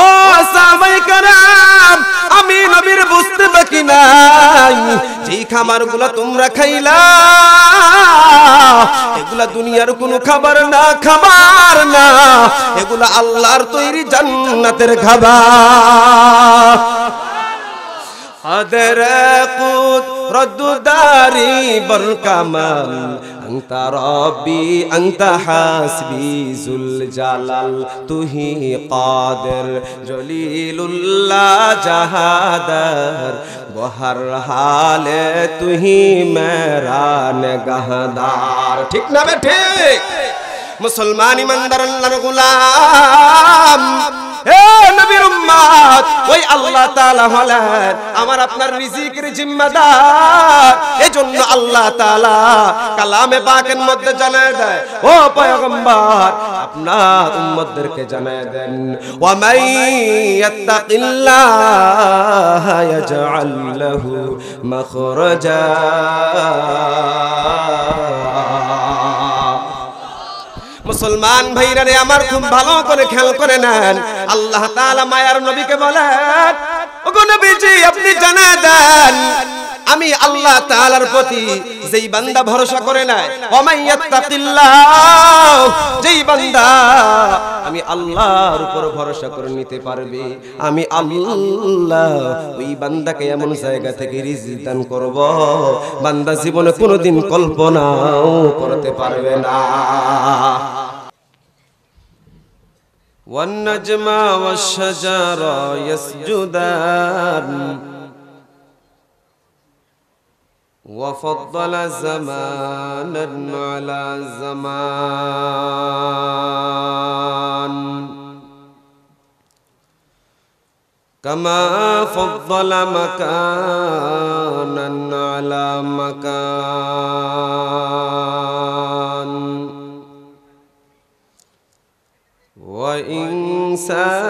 ও সাহাবায়ে কেরাম, আমি নবীর বুঝতে বাকি নাই, যেই খাবারগুলো তোমরা খাইলা এগুলা দুনিয়ার কোনো খাবার না, খাবার না, এগুলা আল্লাহর তৈরি জান্নাতের খাবার। আদর কুত রদ্দুদারি বরকামাল আনতা রব্বি আনতা হাসবি জুল জালাল তুহি কাদের জলিলুল্লাহ জাহাদার বহর হালে তুহি মেরা নিগাহদার। ঠিক না বে ঠিক? মুসলমান ইমানদার আল্লাহর গোলাম, হে নবীর উম্মত, ওই আল্লাহ তাআলা হলেন আমার আপনার রিজিকের জিম্মাদার। এজন্য আল্লাহ তাআলা কালামে পাকের মধ্যে জানায় দেয়, ও পয়গম্বর আপনার উম্মতদেরকে জানায় দেন, ওয়া মান ইয়াত্তাকিল্লাহা ইয়াজআল লাহু মাখরাজা। মুসলমান ভাইরা রে আমার, খুব ভালো করে খেয়াল করে নেন, আল্লাহ তাআলা মায়ার নবীকে বলেন, ওগো নবীজি আপনি জানায় দেন আমি আল্লাহ তাআলার প্রতি যেই বান্দা ভরসা করে নেয়, ওয়া মান ইয়াত্তাকিল্লাহ, যেই বান্দা আমি আল্লাহর উপর ভরসা করে নিতে পারবে, আমি আল্লাহ ওই বান্দাকে এমন জায়গা থেকে রিজিক দান করব বান্দা জীবনে কোনোদিন কল্পনাও করতে পারবে না। والنجم والشجر يسجدان وفضل زمانا على زمان كما فضل مكانا على مكان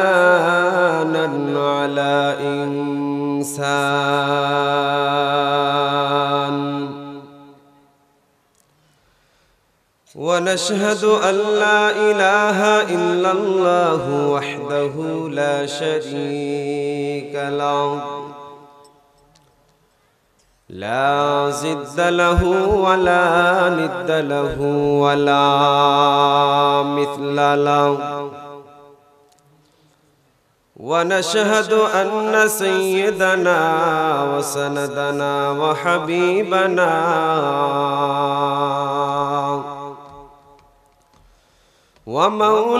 وإنسانا على إنسان ونشهد أن لا إله إلا الله وحده لا شريك له لا ضد له ولا ند له ولا مثل له ونشهد أن سيدنا وسندنا وحبيبنا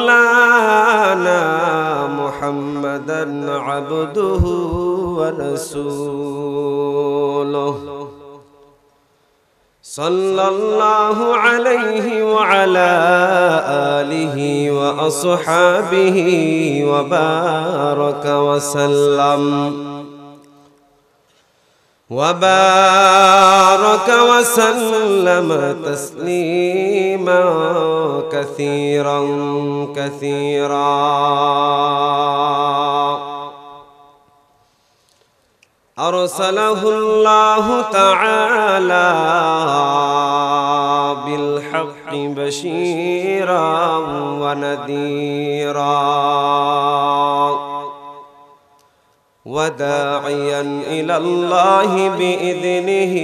ومولانا محمدا عبده ورسوله صلى الله عليه وعلى آله وأصحابه وبارك وسلم تسليما كثيرا كثيرا. أرسله الله تعالى بالحق بشيرا ونذيرا وداعيا إلى الله بإذنه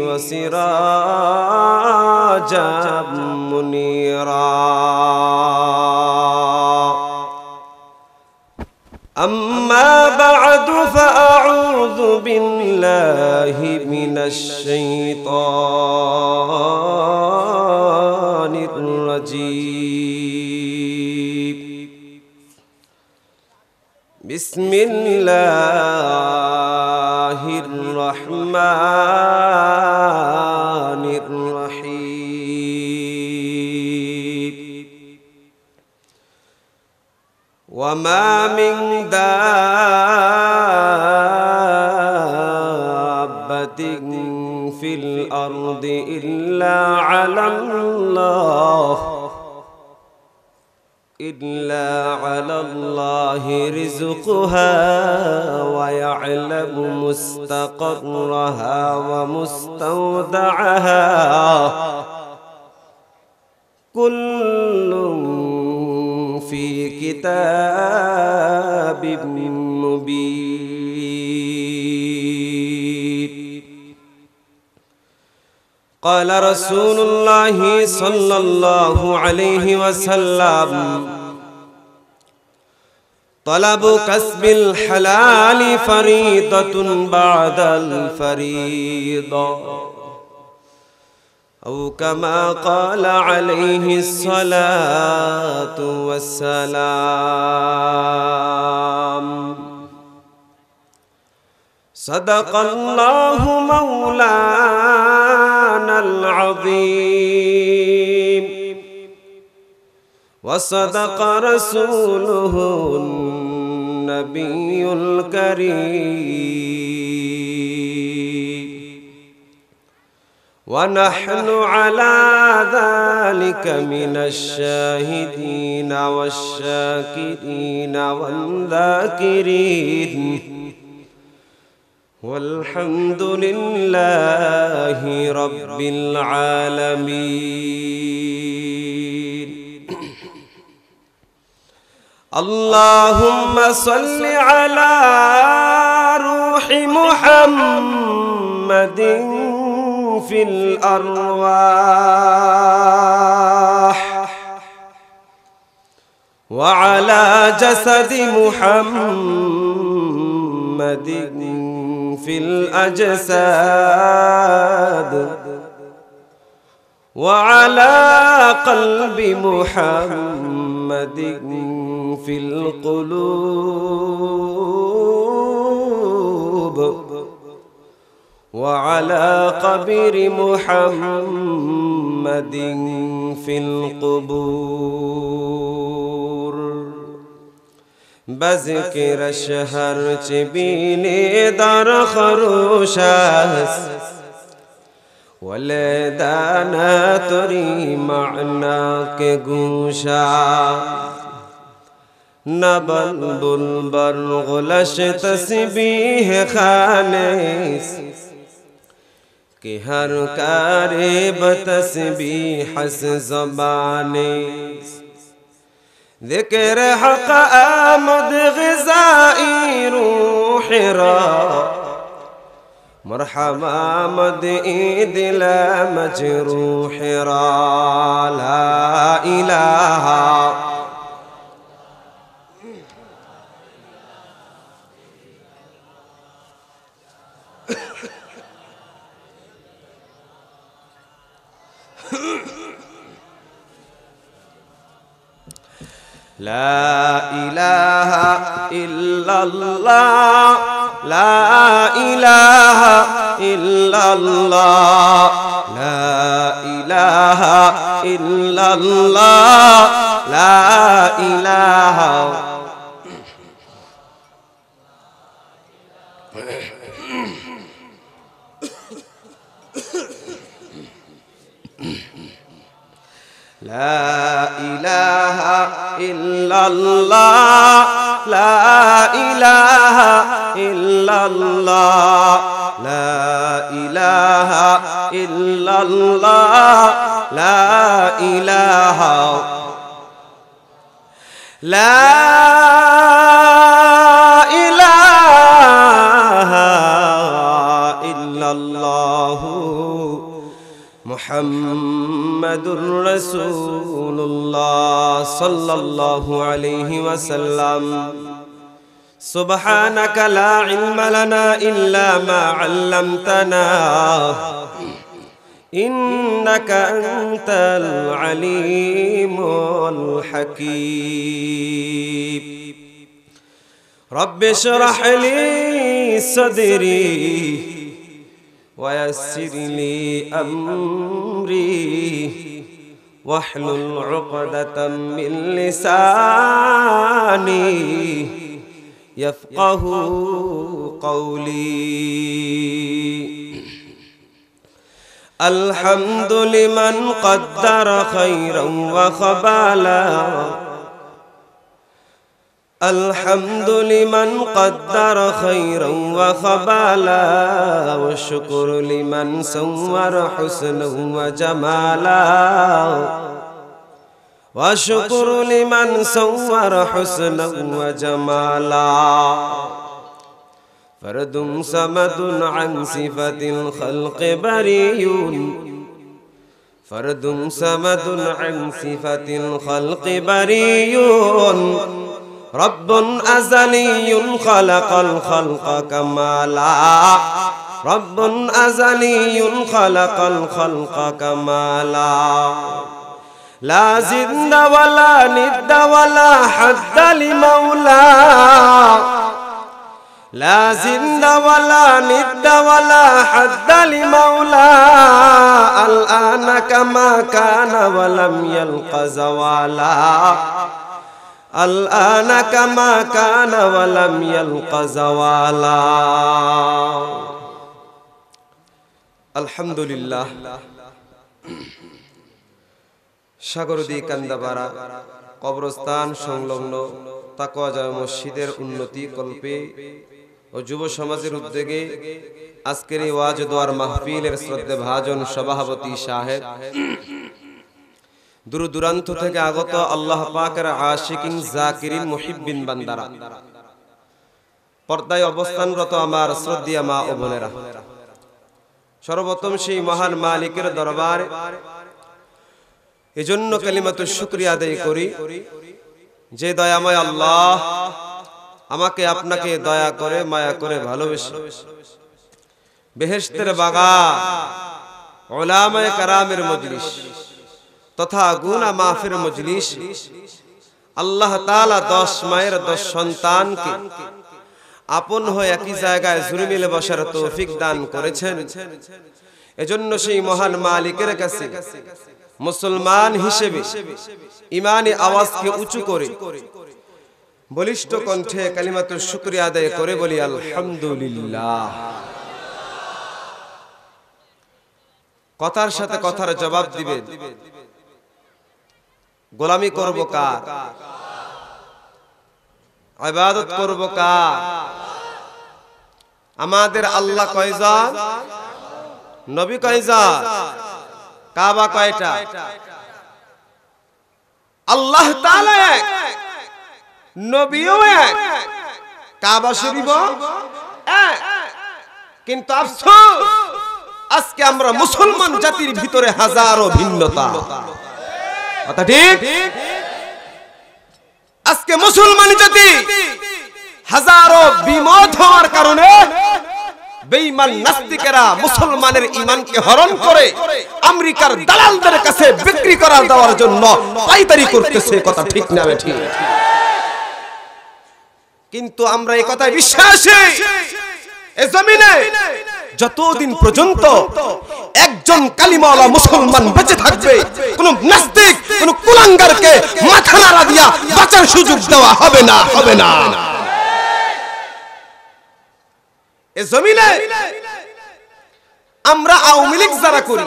وسراجا منيرا. أما بعد فأعوذ بالله من الشيطان الرجيم. بسم الله الرحمن الرحيم. وما من دابة في الأرض إلا على الله رزقها ويعلم مستقرها ومستودعها كل في كتاب مبين. قال رسول الله صلى الله عليه وسلم: طلب كسب الحلال فريضة بعد الفريضة، أو كما قال عليه الصلاة والسلام. صدق الله مولانا العظيم، وصدق رسوله النبي الكريم، ونحن على ذلك من الشاهدين والشاكرين والذاكرين، والحمد لله رب العالمين. اللهم صل على روح محمد في الأرواح، وعلى جسد محمد في الأجساد، وعلى قلب محمد في القلوب، وعلى قبر محمد في القبور. بذكر الشهر چبینی در خروشاس، ولدانا تری معنا کے گوشا، نبلبل برغلش تسبیح خانس، کہ ہر کاری بتسبیح زبانس. ذکر حق آمد غذائی روح را، مرحبا آمد عید لا مجروح را. لا الہ لا إله إلا الله، لا إله إلا الله، لا إله إلا الله، لا إله. لا إله إلا الله، لا إله إلا الله، لا إله إلا الله، لا إله. لا إله إلا الله محمد رسول الله صلى الله عليه وسلم. سبحانك لا علم لنا إلا ما علمتنا، إنك أنت العليم الحكيم. رب اشرح لي صدري ويسر لي أمري، واحلل عقدة من لساني يفقه قولي. الحمد لمن قدر خيرا وخبالا، الحمد لمن قدر خيرا وخبالا، والشكر لمن صور حسنا وجمالا، والشكر لمن صور حسنا وجمالا فرد صمد عن صفة الخلق بريء فرد صمد عن صفة الخلق بريء رب أزلي خلق الخلق كمالا رب أزلي خلق الخلق كمالا لا زند ولا ند ولا حد لمولى لا زند ولا ند ولا حد لمولى الآن كما كان ولم يلق زوالا الآن كما كان ولم يلق زوالا الحمد لله সাগরদী কান্দাপাড়া কবরস্থান সংলগ্ন তাকওয়া জামে মসজিদের উন্নতি কল্পে ও যুব সমাজের উদ্যোগে আজকের এই ওয়াজ দোয়ার মাহফিলের শ্রদ্ধেভাজন সভাপতি সাহেব দূর দূরান্ত থেকে আগত আল্লাহ পাকের আশিকিন জাকিরিন মুহিব্বিন বান্দারা পর্দায় অবস্থানরত আমার শ্রদ্ধেয় মা ও বোনেরা সর্বপ্রথম সেই মহান মালিকের দরবারে এজন্য কালিমাতুশ শুকরিয়া আদায় করি যে দয়াময় আল্লাহ আমাকে আপনাকে দয়া করে মায়া করে ভালোবেসে বেহেশতের বাগান উলামায়ে কেরামের মজলিস তথা গুনাহ মাফের মজলিস আল্লাহ তাআলা 10 মায়ের 10 সন্তানকে আপন হয়ে একই জায়গায় জুড়ে মিলে বসার তৌফিক দান করেছেন এজন্য সেই মহান মালিকের কাছে মুসলমান হিসেবে ঈমানি আওয়াজকে উঁচু করে বলিষ্ঠ কণ্ঠে কালিমাতুশ শুকরিয়া আদায় করে বলি আলহামদুলিল্লাহ। কথার সাথে কথার জবাব দিবেন। গোলামি করব কার? ইবাদত করব কার? আমাদের আল্লাহ কয়জন? নবী কয়জন? কাবা কয়টা? আল্লাহ তাআলা এক, নবীও এক, কাবা শরীফও এক। কিন্তু আফসোস আজকে আমরা মুসলমান জাতির ভিতরে হাজারো ভিন্নতা। কথা ঠিক? আজকে মুসলমান জাতি হাজারো বিমত হওয়ার কারণে বেঈমান নাস্তিকেরা মুসলমানের ঈমানকে হরণ করে আমেরিকার দালালদের কাছে বিক্রি করা দেওয়ার জন্য পাইকারি করতেছে। কথা ঠিক না ঠিক? কিন্তু আমরা এই কথায় বিশ্বাসী, এই জমিনে যতদিন পর্যন্ত একজন কালিমাওয়ালা মুসলমান বেঁচে থাকবে, কোন নাস্তিক কোন কুলাঙ্গারকে মাথা নাড়া দিয়া বাঁচার সুযোগ দেওয়া হবে না, হবে না। এই জমিনে আমরা আওয়ামী লীগ যারা করি,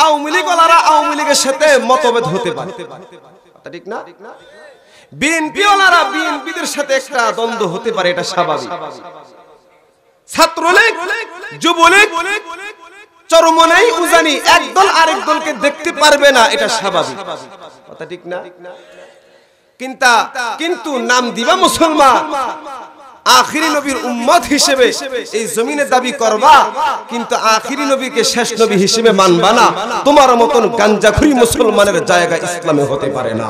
আওয়ামী লীগ ওয়ালারা আওয়ামী লীগের সাথে মতভেদ হতে পারে, ঠিক না? বিএনপি ওয়ালারা বিএনপিদের সাথে একটা দ্বন্দ্ব হতে পারে, এটা স্বাভাবিক। ছাত্রলীগ, যুবলীগ, চরমনাই, উজানি একদল আরেক দলকে দেখতে পারবে না, এটা স্বাভাবিক। কথা ঠিক না? কিন্তু নাম দিবা মুসলমান, আখিরি নবীর উম্মত হিসেবে এই জমিনে দাবি করবা, কিন্তু আখিরি নবীকে শেষ নবী হিসেবে মানবা না। তোমার মতন গাঞ্জাখুরি মুসলমানের জায়গা ইসলামে হতে পারে না।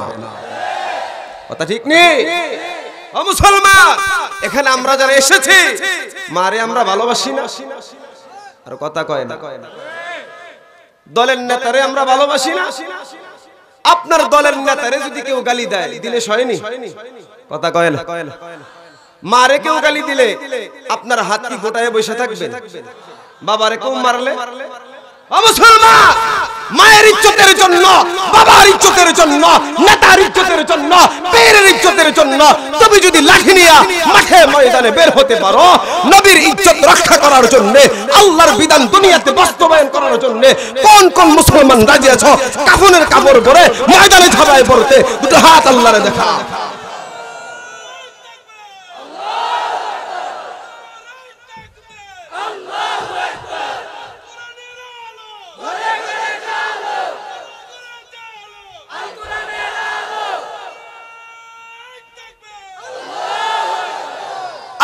কথা ঠিক নেই? ও মুসলমান, এখানে আমরা যারা এসেছি মারে আমরা ভালোবাসি না? আর কথা কয় না? দলের নেতারে আমরা ভালোবাসি না? আপনার দলের নেতারে যদি কেউ গালি দেয়, দিলে সয়নি? কথা কয় না? মারে কেউ গালি দিলে আপনার হাত কি গোটায় বসে থাকবে? বাবারে কেউ মারলে, মুসলমান মায়ের ইজ্জতের জন্য, বাবার ইজ্জতের জন্য, নেতার ইজ্জতের জন্য, পীরের ইজ্জতের জন্য তুমি যদি লাঠি নিয়ে মাঠে ময়দানে বের হতে পারো, নবীর ইজ্জত রক্ষা করার জন্য, আল্লাহর বিধান দুনিয়াতে বাস্তবায়ন করার জন্য কোন কোন মুসলমান রাজি আছো কাফনের কাপড় পরে ময়দানে ঝাঁপায় পড়তে? দুটো হাত আল্লাহরে দেখা।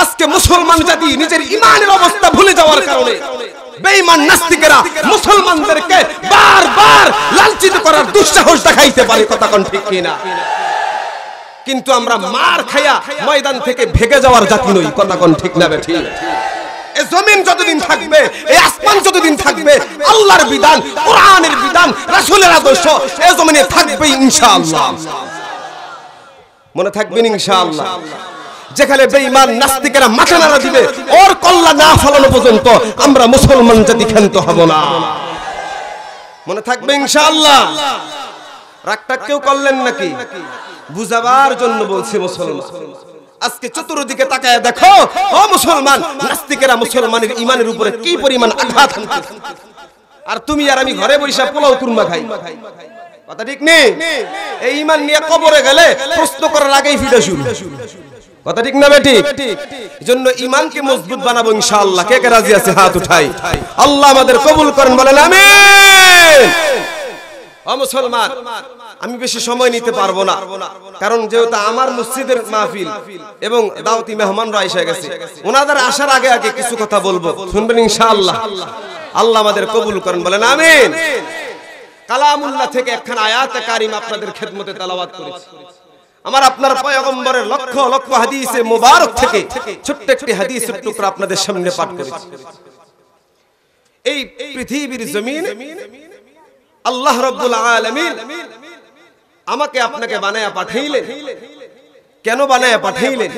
আজকে মুসলমান জাতি নিজের ঈমানের অবস্থা ভুলে যাওয়ার কারণে বেঈমান নাস্তিকেরা মুসলমানদেরকে বারবার লাঞ্ছিত করার দুঃসাহস দেখাইতে পারে, কথা কোন ঠিক কিনা? কিন্তু আমরা মার খায়া ময়দান থেকে ভেগে যাওয়ার জাতি নই, কথা কোন ঠিক না ঠিক? এই জমিন যতদিন থাকবে, এই আসমান যতদিন থাকবে, আল্লাহর বিধান, কোরআনের বিধান, রাসূলের আদর্শ এই জমিনে থাকবে ইনশাআল্লাহ। মনে থাকবেন ইনশাআল্লাহ। যেখানে বেঈমান নাস্তিকেরা মাথা নাড়া দিবে, ওর কল্লা না ফলানো পর্যন্ত আমরা মুসলমান জাতি ক্ষান্ত হব না। মনে থাকবে ইনশাআল্লাহ। রাগটা কেউ করলেন নাকি? বুঝাবার জন্য বলছি মুসলমান। আজকে চতুর্দিকে তাকায় দেখো, ও মুসলমান, নাস্তিকেরা মুসলমানের ঈমানের উপরে কি পরিমাণ আঘাত হানতেছে। আর তুমি আর আমি ঘরে বসে পোলাও কুরমা খাই, কথা ঠিক নেই? এই ঈমান নিয়ে কবরে গেলে প্রশ্ন করার আগেই ফিরে শুরু, কথা ঠিক না বেটি? এজন্য ঈমানকে মজবুত বানাবো ইনশাআল্লাহ। কে কে রাজি আছে হাত উঠাই। আল্লাহ আমাদের কবুল করেন, বলেন আমিন। ও মুসলমান, আমি বেশি সময় নিতে পারবো না, কারণ যেহেতু আমার মসজিদের মাহফিল এবং দাওয়াতি মেহমানরা এসে গেছে, ওনাদের আসার আগে আগে কিছু কথা বলবো, শুনবেন ইনশাআল্লাহ। আল্লাহ আমাদের কবুল করেন, বলেন আমিন। কালামুল্লাহ থেকে একখানা আয়াতে কারিমা আপনাদের খেদমতে তেলাওয়াত করেছি। আমার আপনার পয়গম্বরের লক্ষ লক্ষ হাদিসে মুবারক থেকে ছোট্ট একটি হাদিসের টুকরা আপনাদের সামনে পাঠ করেছি। এই পৃথিবীর জমিনে আল্লাহ রাব্বুল আলামিন আমাকে আপনাকে বানায়া পাঠাইলেন। কেন বানায়া পাঠাইলেন?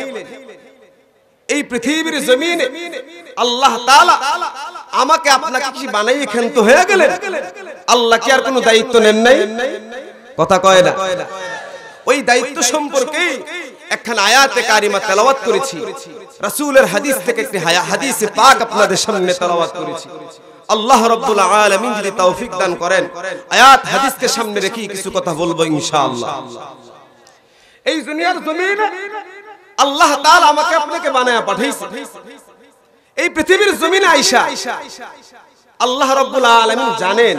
এই পৃথিবীর জমিনে আল্লাহ তাআলা আমাকে আপনাকে কি বানাইয়ে ক্ষান্ত হয়ে গেলেন? আল্লাহ কি আর কোনো দায়িত্ব নেন নাই? কথা কয় না। ওই দায়িত্ব সম্পর্কে একখানা আয়াতে কারিমা তেলাওয়াত করেছি। রাসূলের হাদিস থেকে একটি হাদিসে পাক আপনাদের সামনে তেলাওয়াত করেছি। আল্লাহ রাব্বুল আলামিন যদি তৌফিক দান করেন, আয়াত হাদিসকে সামনে রেখে কিছু কথা বলবো ইনশাআল্লাহ। এই দুনিয়ার জমিনে আল্লাহ তাআলা আমাকে আপনাকে বানায়া পাঠাইছে। এই পৃথিবীর জমিনে আয়েশা আল্লাহ রাব্বুল আলামিন জানেন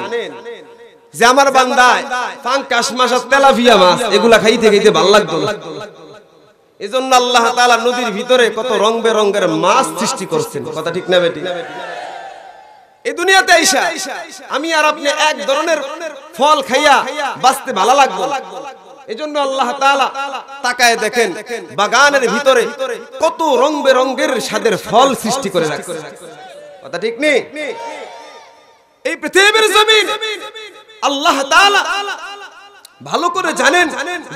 যে আমার বান্দায় পাঙ্কাশ মাছ, তেলাপিয়া মাছ এগুলা খাইতে খাইতে ভালো লাগতো না। এজন্য আল্লাহ তাআলা নদীর ভিতরে কত রং বেরঙের মাছ সৃষ্টি করছেন, কথা ঠিক না বেটি? এই দুনিয়াতে আইসা আমি আর আপনি এক ধরনের ফল খাইয়া বাঁচতে ভালো লাগবে। এজন্য আল্লাহ তাআলা তাকায় দেখেন বাগানের ভিতরে কত রং বেরঙের স্বাদের ফল সৃষ্টি করে রাখছে, কথা ঠিক নেই? এই পৃথিবীর জমিন আল্লাহ তাআলা ভালো করে জানেন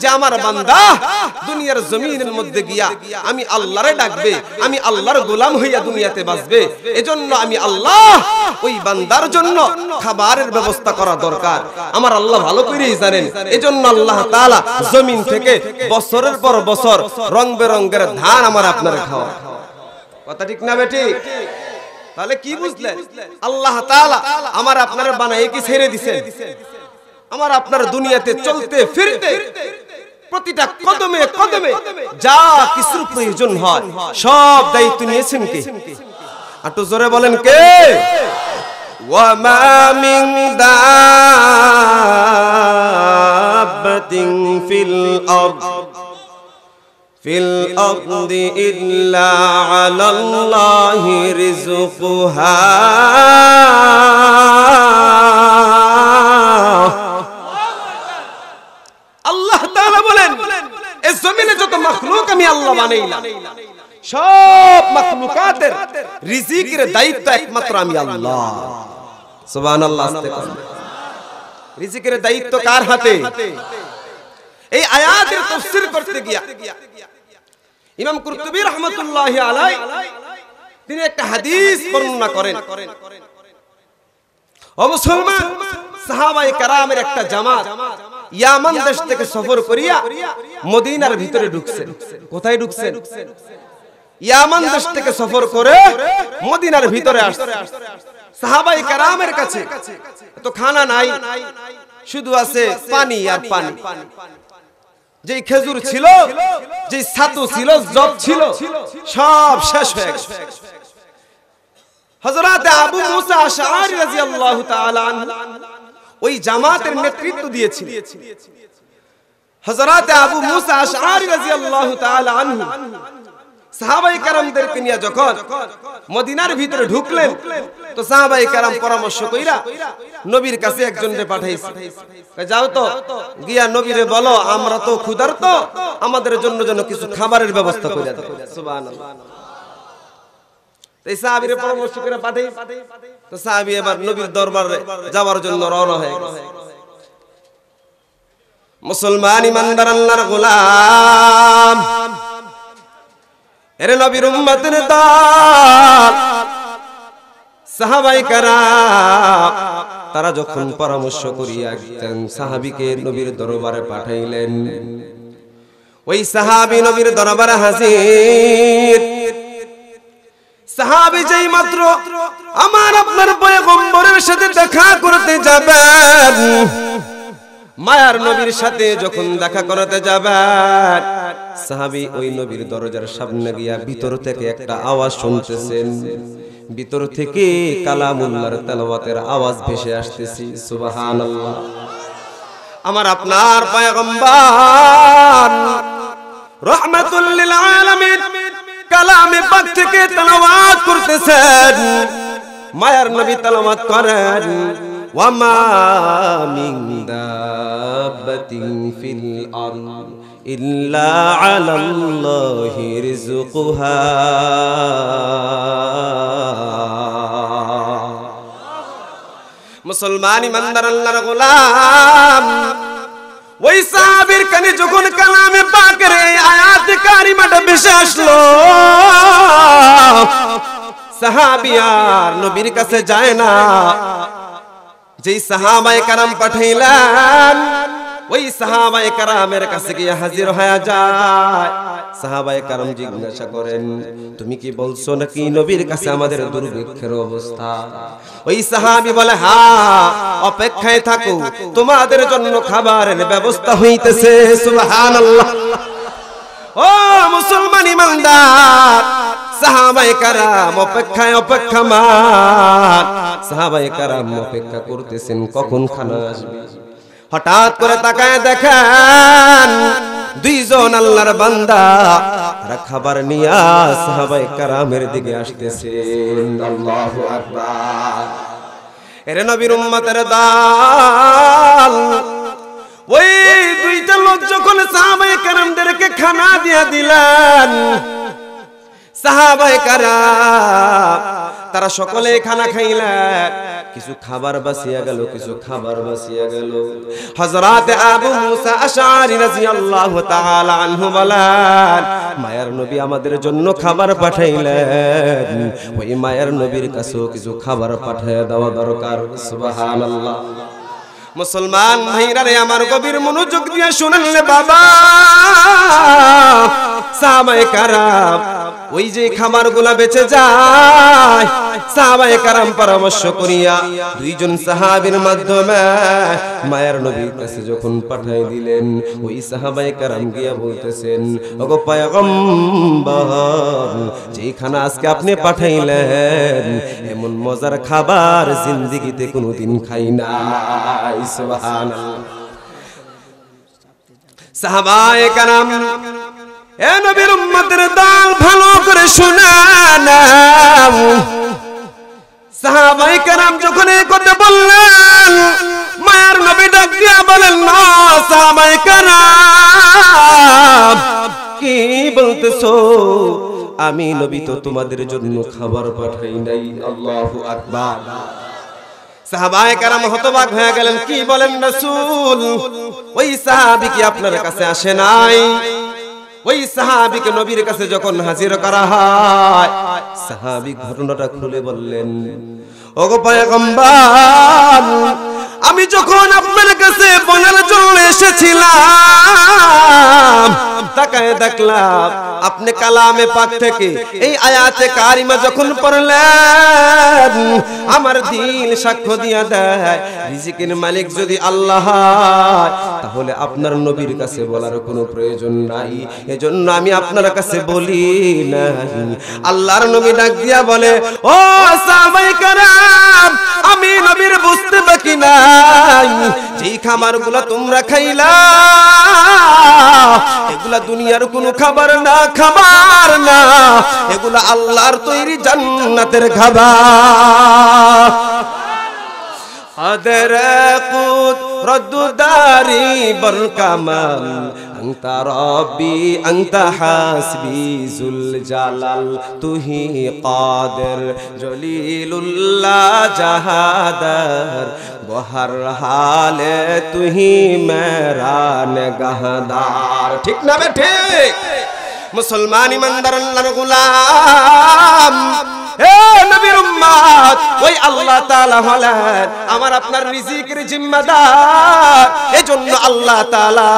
যে আমার বান্দা দুনিয়ার জমিনের মধ্যে গিয়া আমি আল্লাহরে ডাকবে, আমি আল্লাহর গোলাম হইয়া দুনিয়াতে বাঁচবে। এজন্য আমি আল্লাহ ওই বান্দার জন্য খাবারের ব্যবস্থা করা দরকার, আমার আল্লাহ ভালো করেই জানেন। এজন্য আল্লাহ তাআলা জমিন থেকে বছরের পর বছর রং বেরঙের ধান আমার আপনার খাওয়া, কথা ঠিক না বেটি? তাহলে কি বুঝলেন? আল্লাহ তাআলা আমার আপনার বানায় কি ছেড়ে দিবেন? আমার আপনার দুনিয়াতে চলতে ফিরতে প্রতিটা কদমে কদমে যা কিছুর প্রয়োজন হয় সব দায়িত্ব নিয়েছেন কে? একটু জোরে বলেন কে? ওয়া মা মিন দাব্বাতিন ফিল আরদি ইল্লা আলাল্লাহি রিজকুহা। আল্লাহ তাআলা বলেন এই জমিনে যত মাখলুক আমি আল্লাহ বানাইলাম, সব মাখলুকাতের রিজিকের দায়িত্ব একমাত্র আমি আল্লাহ। সুবহানাল্লাহ। রিজিকের দায়িত্ব কার হাতে? এই আয়াতের তাফসীর করতে গিয়া ইমাম কুরতুবী রাহমাতুল্লাহি আলাইহি তিনি একটা হাদিস বর্ণনা করেন। ও মুসলমান, সাহাবায়ে কেরামের একটা জামাত ইয়ামান দেশ থেকে সফর করিয়া মদিনার ভিতরে ঢুকছেন। কোথায় ঢুকছেন? ইয়ামান দেশ থেকে সফর করে মদিনার ভিতরে আসছে। সাহাবায়ে কেরামের কাছে তো খানা নাই, শুধু আছে পানি আর পানি। যেই খেজুর ছিল, যেই ছাতু ছিল, জব ছিল, সব শেষ হয়ে গেছে। হযরত আবু মুসা আশআরী রাদিয়াল্লাহু তাআলা আনহু ওই জামাতের নেতৃত্ব দিয়েছিল। হযরত আবু মুসা আশআরী রাদিয়াল্লাহু তাআলা আনহু সাহাবায়ে কেরামদেরকে নিয়ে যখন মদিনার ভিতরে ঢুকলেন তো সাহাবায়ে কেরাম পরামর্শ কইরা নবীর কাছে একজনকে পাঠাইছে, যাও তো গিয়া নবীরে বলো আমরা তো ক্ষুধার্ত, আমাদের জন্য যেন কিছু খাবারের ব্যবস্থা করে দাও। সুবহানাল্লাহ। এই সাহাবীরে পরামর্শ করে পাঠাই তো সাহাবী এবার নবীর দরবারে যাওয়ার জন্য রওনা হয়ে গেছে। মুসলমান ইমানদার আল্লাহর গোলাম, এরে নবীর উম্মতের দল সাহাবায়ে কেরাম তারা যখন পরামর্শ করিয়া একজন সাহাবীকে নবীর দরবারে পাঠাইলেন, ওই সাহাবী নবীর দরবারে হাজির। সাহাবী যেই মাত্র আমার আপনার পয়গম্বরের সাথে দেখা করতে যাবেন, মায়ার নবীর সাথে যখন দেখা করতে যাবেন, সাহাবী ওই নবীর দরজার সামনে গিয়া ভিতর থেকে একটা আওয়াজ শুনতেছেন, ভিতর থেকে কালামুল্লাহর তেলাওয়াতের আওয়াজ ভেসে আসতেছে। সুবহানাল্লাহ। আমার আপনার পয়গম্বর রাহমাতুল লিল আলামিন কালামে পাক থেকে তেলাওয়াত করতেছেন। মায়ার নবী তেলাওয়াত করেন, ওয়ামা মিন দাব্বাতিন ফিল আরদ ইল্লা আলাল্লাহি রিজকুহা। মুসলমান ইমানদার আল্লাহর গোলাম, ওই সাহাবীর কানে যখন কালামে পাকের এই আয়াতে কারিমাটা ভেসে আসলো, সাহাবী আর নবীর কাছে যায় না, যেই সাহাবায়ে কেরাম পাঠাইলেন ওই সাহাবায়ে কেরামের কাছে গিয়ে হাজির হয়ে যায়। সাহাবায়ে কেরাম জিজ্ঞাসা করেন, তুমি কি বলছো নাকি নবীর কাছে আমাদের দুর্ভিক্ষের অবস্থা? ওই সাহাবী বলে, হ্যাঁ, অপেক্ষায় থাকো, তোমাদের জন্য খাবারের ব্যবস্থা হইতেছে। সুবহানাল্লাহ। ও মুসলমান ইমানদার, সাহাবায়ে কেরাম অপেক্ষায় অপেক্ষামান। সাহাবায়ে কেরাম অপেক্ষা করতেছেন কখন খানা আসবে। হঠাৎ করে তাকায় দেখেন দুইজন আল্লাহর বান্দা তারা খাবার নিয়ে সাহাবায়ে কেরামের দিকে আসতেছেন। আল্লাহু আকবার। এরে নবীর উম্মতের দল, ওই দুইটা লোক যখন সাহাবায়ে কেরামদেরকে খানা দিয়ে দিলেন, সাহাবায়ে কেরাম তারা সকলে খানা খাইলেন। কিছু খাবার বাঁচিয়া গেল, কিছু খাবার বাঁচিয়া গেল। হযরত আবু মুসা আশআরী রাদিয়াল্লাহু তাআলা আনহু বলেন, মায়ার নবী আমাদের জন্য খাবার পাঠাইলেন, ওই মায়ার নবীর কাছেও কিছু খাবার পাঠিয়ে দেওয়া দরকার। সুবহানাল্লাহ। মুসলমান ভাইরা রে আমার গভীর মনোযোগ দিয়ে শুনেন রে বাবা, সাহাবায়ে কেরাম ওই যে খাবারগুলা বেঁচে যায়, সাহাবায়ে কেরাম পরামর্শ করিয়া দুইজন সাহাবীর মাধ্যমে মায়ার নবীর কাছে যখন পাঠাই দিলেন, ওই সাহাবায়ে কেরাম গিয়া বলতেছেন, ওগো পয়গম্বর, যেই খানা আজকে আপনি পাঠাইলেন এমন মজার খাবার জিন্দেগিতে কোনোদিন খাই নাই। সুবহানাল্লাহ। সাহাবায়ে কেরাম, এ নবীর উম্মতের দল, ভালো করে শুনেন। সাহাবায়ে কেরাম যখন এই কথা বললেন, মায়ার নবী ডাক দিয়া বলেন, না সাহাবায়ে কেরাম কি বলতেছো? আমি নবী তো তোমাদের জন্য খাবার পাঠাই নাই। আল্লাহু আকবার। সাহাবায়ে কেরাম হতবাক হয়ে গেলেন, কি বলেন রাসূল? ওই সাহাবী কি আপনার কাছে আসে নাই? ওই সাহাবীকে নবীর কাছে যখন হাজির করা হয়, সাহাবী ঘটনাটা খুলে বললেন, ওগো পয়গম্বর, আমি যখন আপনার কাছে বলার জন্য এসেছিলাম, তাকায় দেখলাম আপনি কালামে পাক থেকে এই আয়াতে কারিমা যখন পড়লেন, আমার দিল সাক্ষ্য দিয়া দেয় রিজিকের মালিক যদি আল্লাহ হয়, তাহলে আপনার নবীর কাছে বলার কোনো প্রয়োজন নাই। এজন্য আমি আপনার কাছে বলি নাই। আল্লাহর নবী ডাক দিয়া বলে, ও সাহাবায়ে কেরাম, আমি নবীর বুঝতে বাকি না, নাই। যেই খাবারগুলো তোমরা খাইলা এগুলা দুনিয়ার কোনো খাবার না, খাবার না, এগুলা আল্লাহর তৈরি জান্নাতের খাবার। আদরাকুত রদ্দুদারি বরকামাল আনতা রব্বি আনতা হাসবি জুল জালাল তুহি কাদের জলিলুল্লাহ জাহাদার বহর হালে তুহি মেরা নিগাহদার। ঠিক না বে ঠিক? মুসলমান ইমানদার আল্লাহর গোলাম, হে নবীর উম্মত, ওই আল্লাহ তাআলা হলেন আমার আপনার রিজিকের জিম্মাদার। এজন্য আল্লাহ তাআলা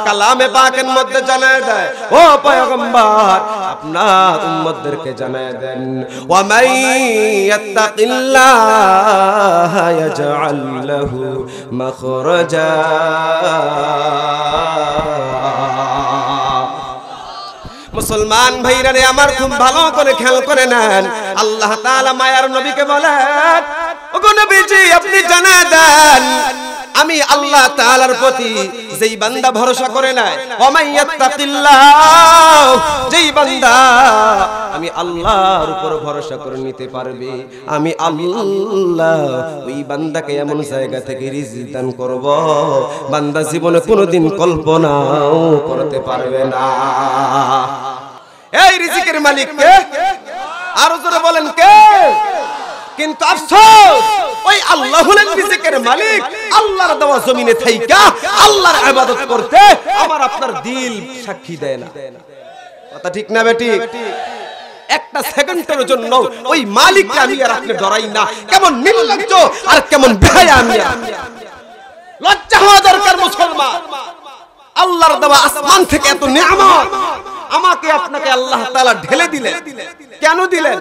কালামে পাকের মধ্যে জানায় দেয়, ও পয়গম্বর আপনার উম্মতদেরকে জানায় দেন, ওয়া মান ইয়াত্তাকিল্লাহ ইয়াজআল লাহু মাখরাজা। মুসলমান ভাইরা রে আমার খুব ভালো করে খেয়াল করে নেন, আল্লাহ তাআলা মায়ার নবীকে বলেন, ওগো নবীজি আপনি জানায় দেন আমি আল্লাহ তাআলার প্রতি যেই বান্দা ভরসা করে না, ওয়া ইয়াত্তাকিল্লাহ, যেই বান্দা আমি আল্লাহর উপর ভরসা করে নিতে পারবে, আমি আল্লাহ ওই বান্দাকে এমন জায়গা থেকে রিজিক দান করব বান্দা জীবনে কোনোদিন কল্পনাও করতে পারবে না। এই রিজিকের মালিক কে? আরো জোরে বলেন কে? কিন্তু আফসোস ওই আল্লাহ হলেন রিজিকের মালিক। আল্লাহর দেওয়া জমিনে থাইকা আল্লাহর ইবাদত করতে আমার আপনার দিল সাক্ষী দেয় না। কথা ঠিক না বেটি? একটা সেকেন্ডের জন্য ওই মালিককে আমি আর আপনি ডরাই না। কেমন নির্লজ্জ আর কেমন বেহায়া আমি। লজ্জা হওয়া দরকার মুসলমান। আল্লাহর দেওয়া আসমান থেকে এত নিয়ামত আমাকে আপনাকে আল্লাহ তাআলা ঢেলে দিলেন। কেন দিলেন?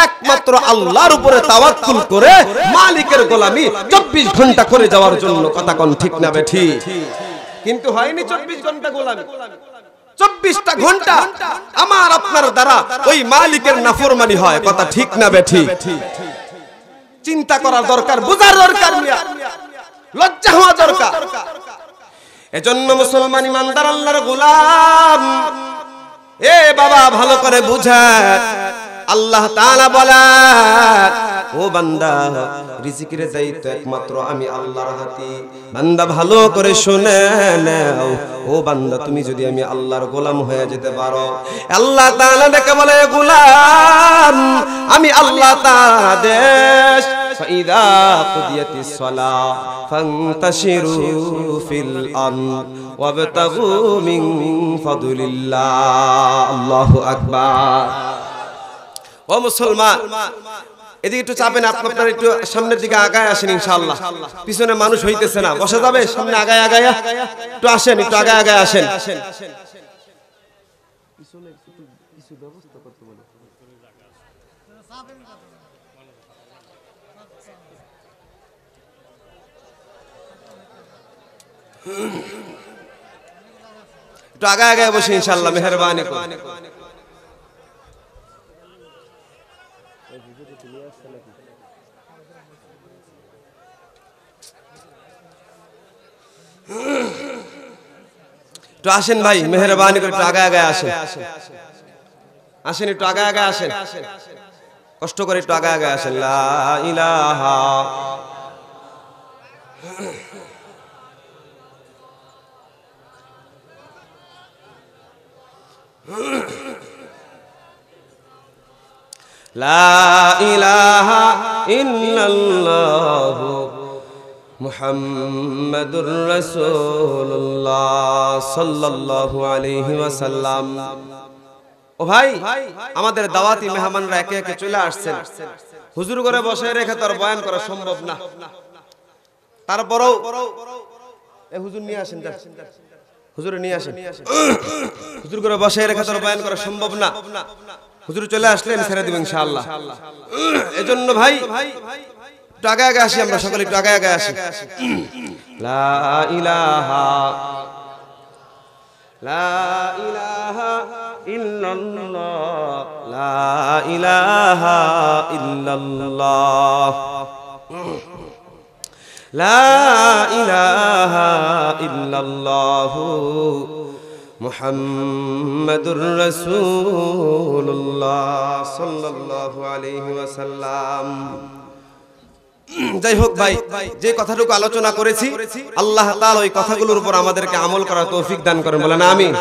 একমাত্র আল্লাহর উপরে তাওয়াক্কুল করে মালিকের গোলামি 24 ঘন্টা করে যাওয়ার জন্য। কথা কোন ঠিক না বেঠি? কিন্তু হয়নি 24 ঘন্টা গোলামি। 24টা ঘন্টা আমার আপনার দ্বারা ওই মালিকের নাফরমানি হয়। কথা ঠিক না বেঠি? চিন্তা করার দরকার, বুঝার দরকার, লজ্জা হওয়া দরকার। এজন্য মুসলমান ইমানদার আল্লাহর গোলাম, এ বাবা ভালো করে বুঝেন, আল্লাহ তাআলা বলেন, ও বান্দা রিজিকের দায়িত্ব একমাত্র আমি আল্লাহর হাতে। বান্দা ভালো করে শুনে নাও, ও বান্দা তুমি যদি আমি আল্লাহর গোলাম হয়ে যেতে পারো, আল্লাহ তাআলা ডেকে বলে, গোলাম আমি আল্লাহ তাআলা আদেশ, ফাইদা কুদিয়াতিস সালাহ ফান্তাশিরু ফিল আরদ ওয়াবতাগু মিন ফাদলিল্লাহ। আল্লাহু আকবার। ও মুসলমান এদিকে একটু চাপেন, আপনারা একটু সামনের দিকে আগায় আসেন। ইনশাআল্লাহ পিছনে মানুষ হইতেছে না, বসা যাবে? সামনে আগায় আগায় একটু আসেন, একটু আগায় আগায় আসেন। পিছনে কিছু ব্যবস্থা করতে বলে। একটু আগায় আগায় বসে ইনশাআল্লাহ, মেহেরবানি করে। একটু আসেন ভাই, মেহেরবানি করে একটু আগায় আগায় আসেন। আসেন, একটু আগায় আগায় আসেন, কষ্ট করে একটু আগায় আগায় আসেন। লা ইলাহা লা ইলাহা ইল্লাল্লাহু মুহাম্মাদুর রাসূলুল্লাহ সাল্লাল্লাহু আলাইহি ওয়াসাল্লাম। ও ভাই, আমাদের দাওয়াতি মেহমানরা একে একে চলে আসছেন। হুজুর ঘরে বসে রেখে তো আর বয়ান করা সম্ভব না। তারপরেও এই হুজুর নিয়ে আসেন, হুজুর নিয়ে আসেন। হুজুর ঘরে বসে রেখে তো আর বয়ান করা সম্ভব না। হুজুর চলে আসলেন, ছেড়ে দিবেন ইনশাআল্লাহ। এজন্য ভাই একটু আগে আগে আসি, আমরা সকলে একটু আগে আগে আসি। লা ইলাহা লা ইলাহা ইল্লাল্লাহ লা ইলাহা ইল্লাল্লাহ লা ইলাহা ইল্লাল্লাহু মুহাম্মাদুর রাসূলুল্লাহ সাল্লাল্লাহু আলাইহি ওয়াসাল্লাম। যাই হোক ভাই, যে কথাটুকু আলোচনা করেছি আল্লাহ তাআলা ওই কথাগুলোর উপর আমাদেরকে আমল করার তৌফিক দান করেন, বলেন আমিন।